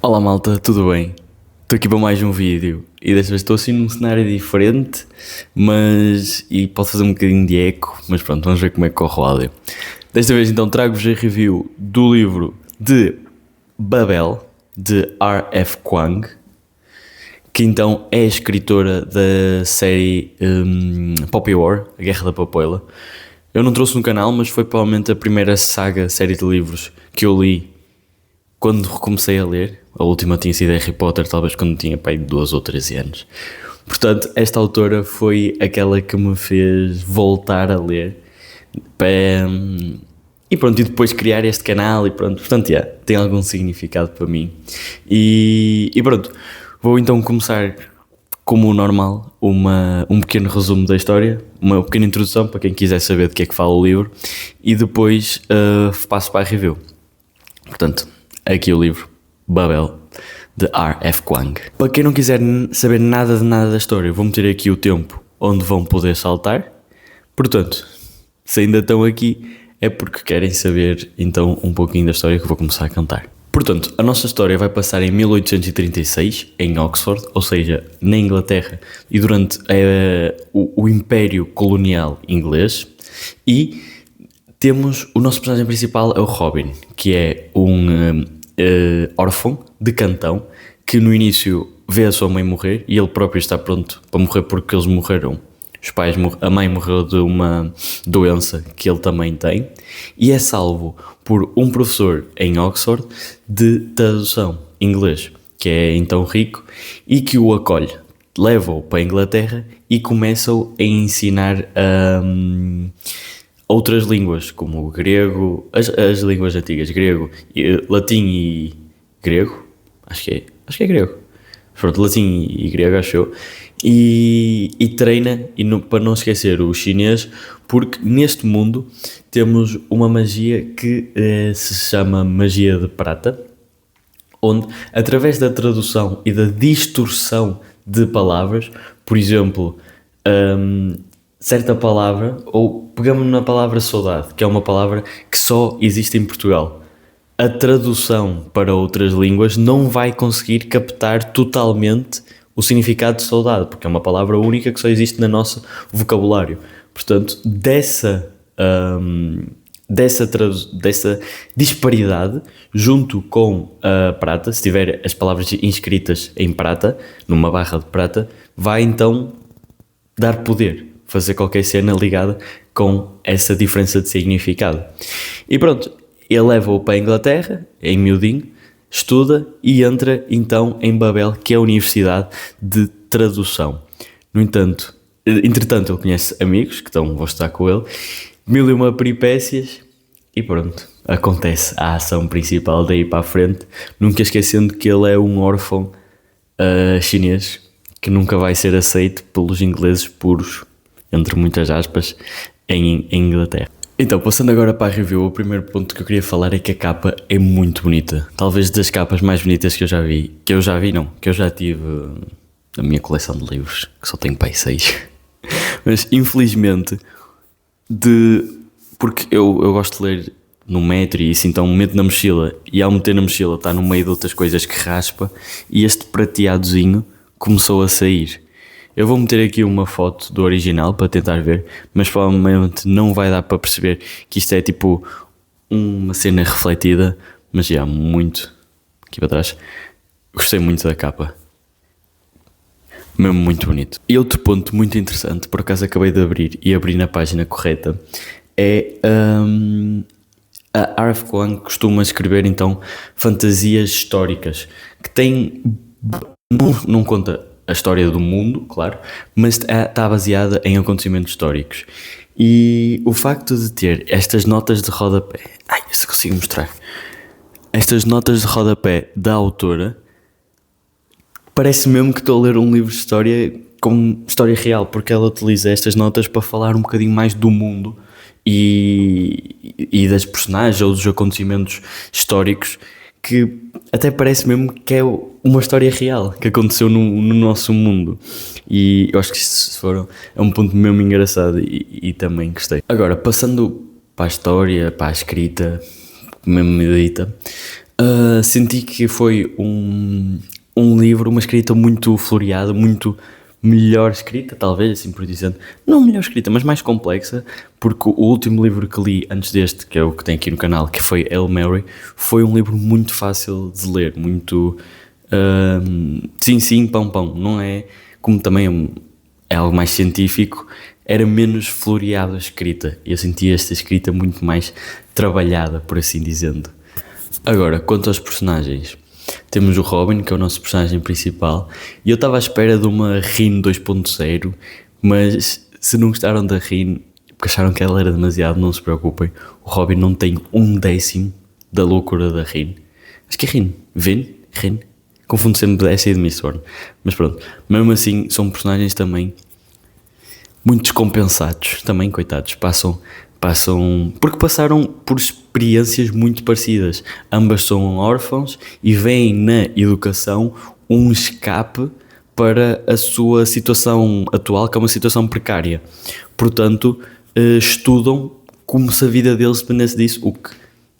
Olá malta, tudo bem? Estou aqui para mais um vídeo e desta vez estou assim num cenário diferente, e pode fazer um bocadinho de eco, mas pronto, vamos ver como é que corre o áudio. Desta vez então trago-vos a review do livro de Babel, de R.F. Kuang, que então é a escritora da série Poppy War, A Guerra da Papoila. Eu não trouxe no canal, mas foi provavelmente a primeira série de livros que eu li quando recomecei a ler. A última tinha sido Harry Potter, talvez quando tinha pai de 12 ou 13 anos. Portanto, esta autora foi aquela que me fez voltar a ler e pronto, e depois criar este canal e pronto, portanto, tem algum significado para mim. E pronto, vou então começar como normal, um pequeno resumo da história, uma pequena introdução para quem quiser saber de que é que fala o livro e depois passo para a review. Portanto, aqui o livro Babel, de R.F. Kuang. Para quem não quiser saber nada de nada da história, vou meter aqui o tempo onde vão poder saltar. Portanto, se ainda estão aqui, é porque querem saber então um pouquinho da história que eu vou começar a contar. Portanto, a nossa história vai passar em 1836, em Oxford, ou seja, na Inglaterra, e durante o Império Colonial Inglês, e temos o nosso personagem principal é o Robin, que é um órfão de Cantão, que no início vê a sua mãe morrer e ele próprio está pronto para morrer porque eles morreram. A mãe morreu de uma doença que ele também tem e é salvo por um professor em Oxford de tradução inglês, que é então rico e que o acolhe, leva-o para a Inglaterra e começa-o a ensinar outras línguas, como o grego, as línguas antigas, grego, latim e grego, acho que é grego, pronto, latim e grego, acho eu, e treina, para não esquecer o chinês, porque neste mundo temos uma magia que se chama magia de prata, onde através da tradução e da distorção de palavras, por exemplo, certa palavra, ou pegamos na palavra saudade, que é uma palavra que só existe em Portugal. A tradução para outras línguas não vai conseguir captar totalmente o significado de saudade, porque é uma palavra única que só existe no nosso vocabulário. Portanto, dessa disparidade, junto com a prata, se tiver as palavras inscritas em prata, numa barra de prata, vai então dar poder, fazer qualquer cena ligada com essa diferença de significado. E pronto, ele leva-o para a Inglaterra, em miudinho, estuda e entra então em Babel, que é a Universidade de Tradução. No entanto, entretanto, ele conhece amigos que vão estar com ele, mil e uma peripécias e pronto, acontece a ação principal daí para a frente, nunca esquecendo que ele é um órfão chinês que nunca vai ser aceito pelos ingleses puros, entre muitas aspas, em Inglaterra. Então, passando agora para a review, o primeiro ponto que eu queria falar é que a capa é muito bonita. Talvez das capas mais bonitas que eu já vi. Que eu já tive na minha coleção de livros, que só tenho para aí 6. Mas, infelizmente, porque eu gosto de ler no metro e isso, então meto na mochila, e ao meter na mochila está no meio de outras coisas que raspa, e este prateadozinho começou a sair. Eu vou meter aqui uma foto do original para tentar ver, mas provavelmente não vai dar para perceber que isto é tipo uma cena refletida, mas muito aqui para trás. Gostei muito da capa, mesmo muito bonito. E outro ponto muito interessante, por acaso acabei de abrir na página correta, é a R.F. Kuang costuma escrever então fantasias históricas que tem, não conta a história do mundo, claro, mas está baseada em acontecimentos históricos. E o facto de ter estas notas de rodapé, se consigo mostrar, estas notas de rodapé da autora, parece mesmo que estou a ler um livro de história com história real, porque ela utiliza estas notas para falar um bocadinho mais do mundo e das personagens ou dos acontecimentos históricos, que até parece mesmo que é uma história real que aconteceu no nosso mundo. E eu acho que isso é um ponto mesmo engraçado e também gostei. Agora, passando para a história, para a escrita, mesmo medita, Senti que foi um livro, uma escrita muito floreada, muito melhor escrita, talvez, assim por dizendo. Não melhor escrita, mas mais complexa, porque o último livro que li antes deste, que é o que tem aqui no canal, que foi Hail Mary, foi um livro muito fácil de ler, muito... sim, sim, pão, pão. Não é, como também é algo mais científico, era menos floreada a escrita. Eu sentia esta escrita muito mais trabalhada, por assim dizendo. Agora, quanto aos personagens, temos o Robin, que é o nosso personagem principal, e eu estava à espera de uma Rin 2.0, mas se não gostaram da Rin, porque acharam que ela era demasiado, não se preocupem, o Robin não tem 1/10 da loucura da Rin. Acho que é Rin, Rin, confundo sempre essa e de Mistborn, mas pronto, mesmo assim são personagens também muito descompensados, também coitados, passam, porque passaram por experiências muito parecidas. Ambas são órfãos e veem na educação um escape para a sua situação atual, que é uma situação precária. Portanto, estudam como se a vida deles dependesse disso, o que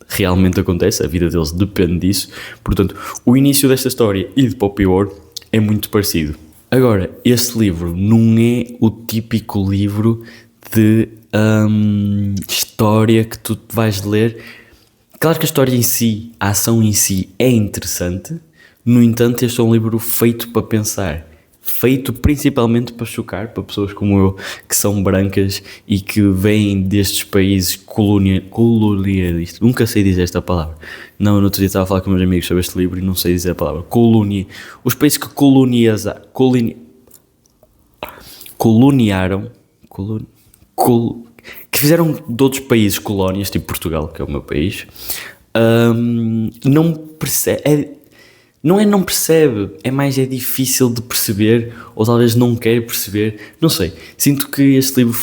realmente acontece, a vida deles depende disso. Portanto, o início desta história e de Poppy War é muito parecido. Agora, este livro não é o típico livro de história que tu vais ler. Claro que a história em si, a ação em si é interessante, no entanto este é um livro feito para pensar, feito principalmente para chocar, para pessoas como eu, que são brancas e que vêm destes países colonialistas. Nunca sei dizer esta palavra. No outro dia estava a falar com meus amigos sobre este livro e não sei dizer a palavra. Os países que coloniaram, que fizeram de outros países colónias, tipo Portugal, que é o meu país, não percebe, não percebe, é mais difícil de perceber, ou talvez não quer perceber, não sei. Sinto que este livro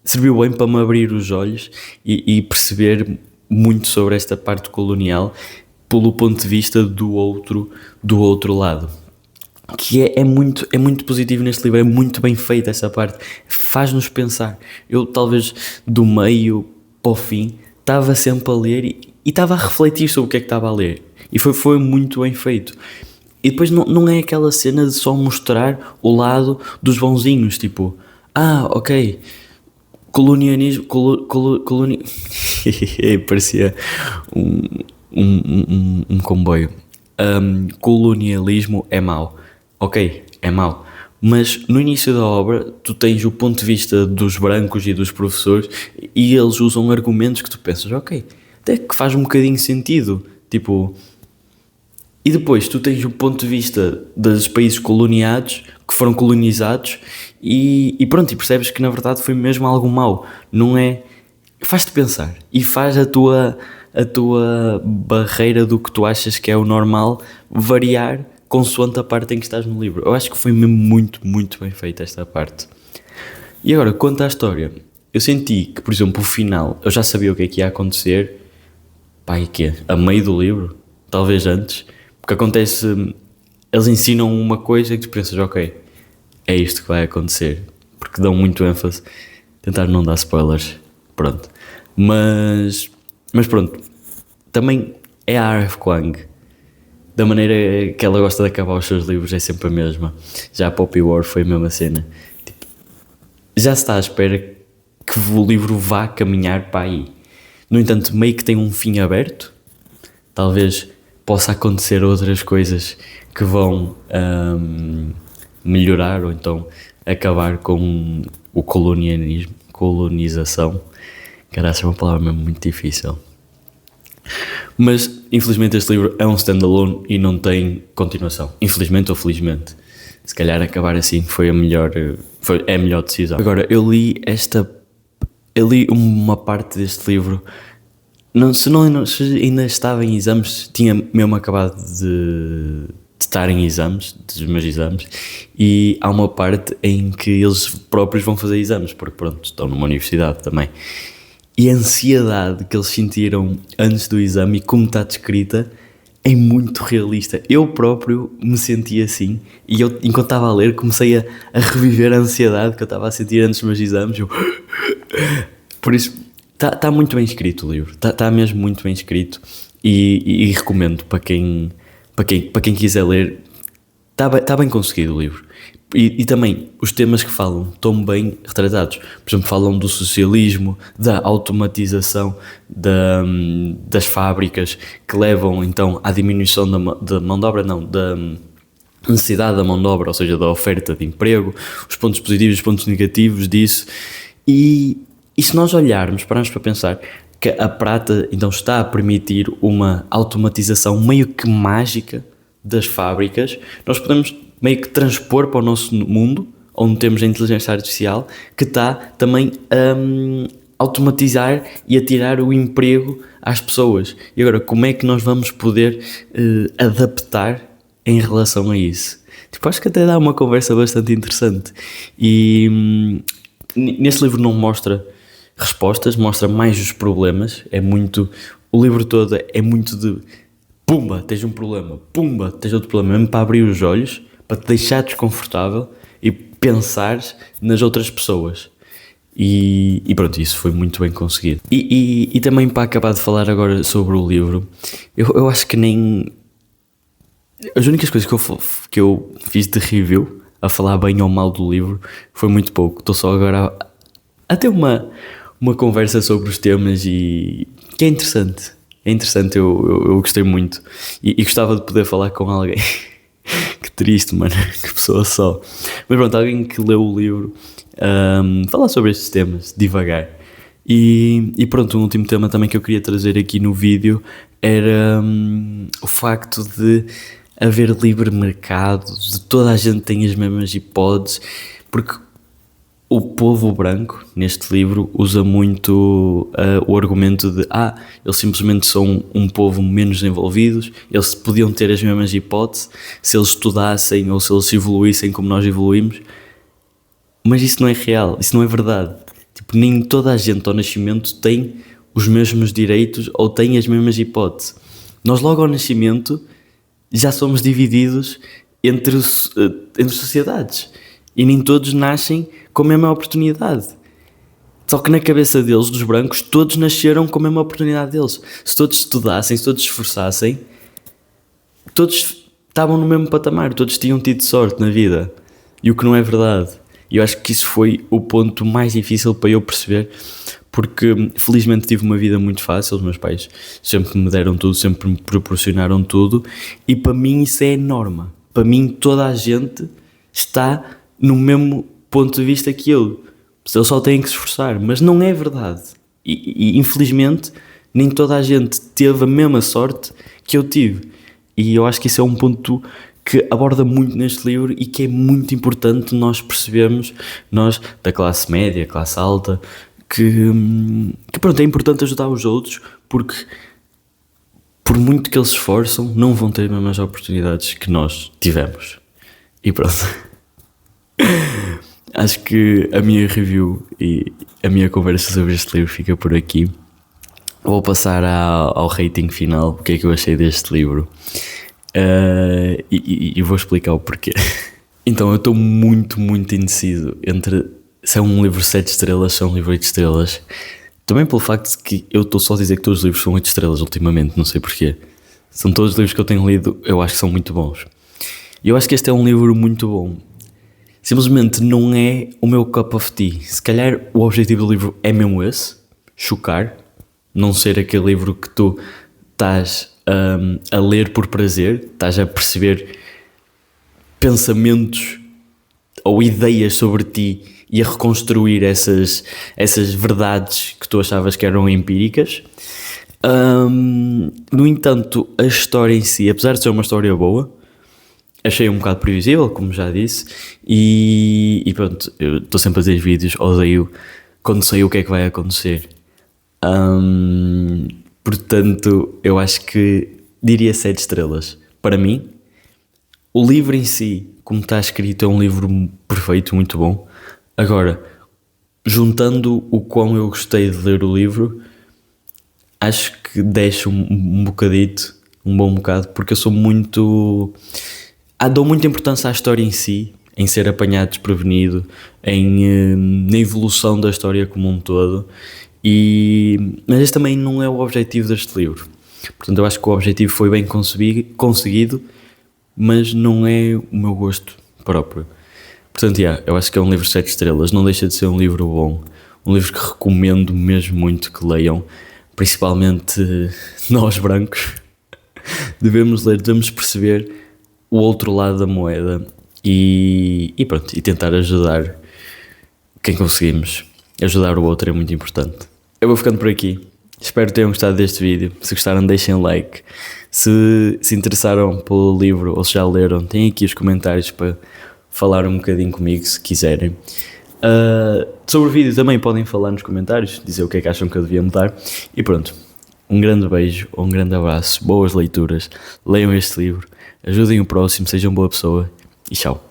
serviu bem para me abrir os olhos e perceber muito sobre esta parte colonial pelo ponto de vista do outro lado. Que é muito positivo neste livro, é muito bem feita essa parte, faz-nos pensar. Eu talvez do meio para o fim estava sempre a ler e estava a refletir sobre o que é que estava a ler, e foi muito bem feito. E depois não é aquela cena de só mostrar o lado dos bonzinhos, tipo, ok, colonialismo, parecia um comboio. Colonialismo é mau. Ok, é mau. Mas no início da obra tu tens o ponto de vista dos brancos e dos professores e eles usam argumentos que tu pensas, ok, até que faz um bocadinho sentido, tipo... E depois tu tens o ponto de vista dos países coloniados, que foram colonizados, e pronto, e percebes que na verdade foi mesmo algo mau. Não é... Faz-te pensar e faz a tua barreira do que tu achas que é o normal variar consoante a parte em que estás no livro. Eu acho que foi mesmo muito, muito bem feita esta parte. E agora, quanto à história, eu senti que, por exemplo, o final, eu já sabia o que é que ia acontecer, e quê? A meio do livro? Talvez antes, porque acontece, eles ensinam uma coisa que tu pensas, ok, é isto que vai acontecer, porque dão muito ênfase, tentar não dar spoilers, pronto. Mas pronto, também é a R.F. Kuang. Da maneira que ela gosta de acabar os seus livros é sempre a mesma. Já a Poppy War foi a mesma cena. Tipo, já se está à espera que o livro vá caminhar para aí. No entanto, meio que tem um fim aberto. Talvez possa acontecer outras coisas que vão melhorar ou então acabar com o colonização. Caraca, é uma palavra mesmo muito difícil. Mas, infelizmente, este livro é um standalone e não tem continuação. Infelizmente ou felizmente. Se calhar acabar assim é a melhor decisão. Agora, eu li uma parte deste livro. Se ainda estava em exames, tinha mesmo acabado de estar em exames, dos meus exames, e há uma parte em que eles próprios vão fazer exames, porque pronto, estão numa universidade também. E a ansiedade que eles sentiram antes do exame e como está descrita é muito realista. Eu próprio me senti assim e eu, enquanto estava a ler, comecei a reviver a ansiedade que eu estava a sentir antes dos meus exames. Por isso, está muito bem escrito o livro. Está mesmo muito bem escrito e recomendo para quem quiser ler. Está bem conseguido o livro. E também os temas que falam estão bem retratados. Por exemplo, falam do socialismo, da automatização das fábricas, que levam então à diminuição da mão de obra, não, da necessidade da mão de obra, ou seja, da oferta de emprego, os pontos positivos, os pontos negativos disso. E se nós pararmos para pensar que a prata então está a permitir uma automatização meio que mágica das fábricas, nós podemos meio que transpor para o nosso mundo, onde temos a inteligência artificial, que está também a automatizar e a tirar o emprego às pessoas. E agora, como é que nós vamos poder adaptar em relação a isso? Tipo, acho que até dá uma conversa bastante interessante. E neste livro não mostra respostas, mostra mais os problemas. O livro todo é muito de pumba, tens um problema, pumba, tens outro problema, mesmo para abrir os olhos, para te deixar desconfortável e pensares nas outras pessoas. E pronto, isso foi muito bem conseguido. E também para acabar de falar agora sobre o livro, eu acho que nem... As únicas coisas que eu fiz de review, a falar bem ou mal do livro, foi muito pouco. Estou só agora a ter uma conversa sobre os temas e que é interessante. É interessante, eu gostei muito. E gostava de poder falar com alguém. Que triste, mano, que pessoa só. Mas pronto, alguém que leu o livro, falar sobre estes temas, devagar. E pronto, um último tema também que eu queria trazer aqui no vídeo era o facto de haver livre mercado, de toda a gente tem as mesmas hipóteses, porque o povo branco, neste livro, usa muito o argumento de eles simplesmente são um povo menos desenvolvidos, eles podiam ter as mesmas hipóteses se eles estudassem ou se eles evoluíssem como nós evoluímos, mas isso não é real, isso não é verdade. Tipo, nem toda a gente ao nascimento tem os mesmos direitos ou tem as mesmas hipóteses. Nós logo ao nascimento já somos divididos entre sociedades e nem todos nascem com a mesma oportunidade. Só que na cabeça deles, dos brancos, todos nasceram com a mesma oportunidade deles. Se todos estudassem, se todos se esforçassem, todos estavam no mesmo patamar, todos tinham tido sorte na vida. E o que não é verdade. E eu acho que isso foi o ponto mais difícil para eu perceber, porque felizmente tive uma vida muito fácil, os meus pais sempre me deram tudo, sempre me proporcionaram tudo, e para mim isso é norma. Para mim toda a gente está no mesmo ponto de vista que eu. Eles só têm que se esforçar, mas não é verdade. E infelizmente nem toda a gente teve a mesma sorte que eu tive. E eu acho que isso é um ponto que aborda muito neste livro e que é muito importante nós percebermos, nós da classe média, classe alta, que pronto, é importante ajudar os outros, porque por muito que eles se esforçam, não vão ter as mesmas oportunidades que nós tivemos. E pronto. Acho que a minha review e a minha conversa sobre este livro fica por aqui. Vou passar ao rating final, o que é que eu achei deste livro. E vou explicar o porquê. Então, eu estou muito, muito indeciso entre se é um livro 7 estrelas, se é um livro 8 estrelas. Também pelo facto de que eu estou só a dizer que todos os livros são 8 estrelas ultimamente, não sei porquê. São todos os livros que eu tenho lido, eu acho que são muito bons. E eu acho que este é um livro muito bom. Simplesmente não é o meu cup of tea. Se calhar o objetivo do livro é mesmo esse, chocar, não ser aquele livro que tu estás a ler por prazer, estás a perceber pensamentos ou ideias sobre ti e a reconstruir essas verdades que tu achavas que eram empíricas. No entanto, a história em si, apesar de ser uma história boa, achei um bocado previsível, como já disse, e pronto, eu estou sempre a fazer vídeos, odeio quando sei o que é que vai acontecer. Portanto, eu acho que diria 7 estrelas. Para mim, o livro em si, como está escrito, é um livro perfeito, muito bom. Agora, juntando o quão eu gostei de ler o livro, acho que deixo um bocadito, um bom bocado, porque eu sou muito... dou muita importância à história em si, em ser apanhado desprevenido, na evolução da história como um todo, mas este também não é o objetivo deste livro. Portanto, eu acho que o objetivo foi bem conseguido, mas não é o meu gosto próprio. Portanto, eu acho que é um livro de 7 estrelas, não deixa de ser um livro bom, um livro que recomendo mesmo muito que leiam, principalmente nós brancos. Devemos ler, devemos perceber o outro lado da moeda e pronto, e tentar ajudar quem conseguimos. Ajudar o outro é muito importante. Eu vou ficando por aqui. Espero que tenham gostado deste vídeo. Se gostaram, deixem like. Se interessaram pelo livro ou se já leram, têm aqui os comentários para falar um bocadinho comigo, se quiserem. Sobre o vídeo também podem falar nos comentários, dizer o que é que acham que eu devia mudar. E pronto, um grande beijo, um grande abraço, boas leituras, leiam este livro, ajudem o próximo, sejam boa pessoa e tchau.